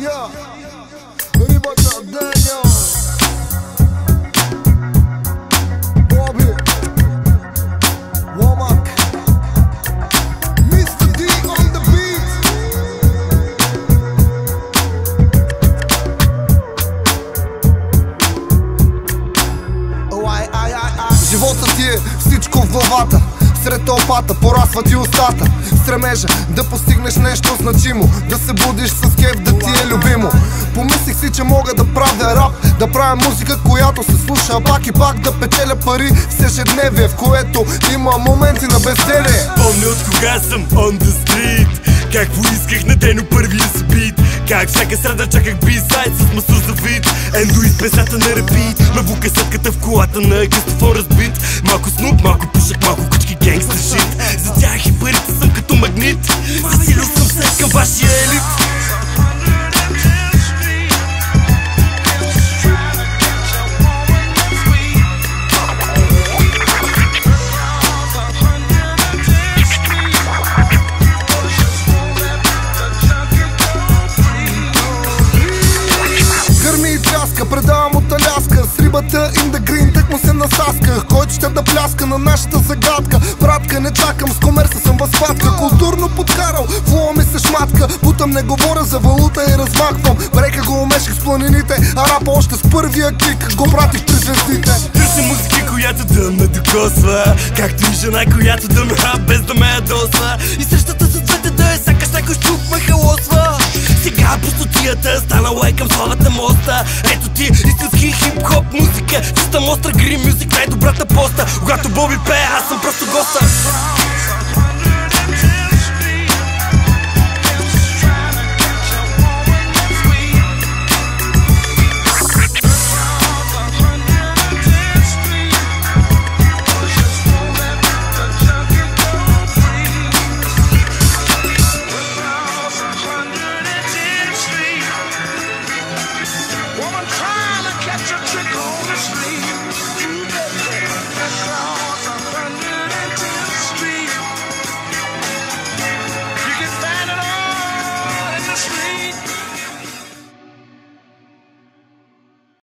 Yeah, рибата Деня, Боби, Ломак, Mr. D on the beat. Животът ти е всичко в главата. Сред тълпата порасва ти устата. Стремежа да постигнеш нещо значимо, да се будиш с кеф, да ти е любимо. Помислих си, че мога да правя рап, да правя музика, която се слуша пак и пак, да печеля пари в ежедневие, в което има моменти на безделие. Помня от кога съм on the street, как поисках на дено първия си бит, как всяка среда чаках бисайд с масур за вид. Ендо из песата на репит, ме вука сетката в колата на къстофон разбит. Малко снуп, малко пушек, малко кучки, генгстър шит. За тях и парите съм като магнит, засилил съм се към вашия елит. Предавам от Аляска, с рибата in the green, тък му се насасках. Който ще да пляска на нашата загадка. Братка, не чакам, с комерса съм във схватка. Културно подкарал, флоу ми се шматка. Бутам, не говоря за валута и размахвам. Брека го умеших с планините, а рапа още с първия кик го пратих при звездите. Търся музика, която да ме докосва, както и жена, която да ме без да ме ядосва. И срещата с двете да е сякаш някой щук ме халосва. Сега пустотията станала е към славата моста. Ето ти истински хип-хоп музика, чиста мостра, грим мюзик, най-добрата поста. Когато Боби пее, аз съм просто гост.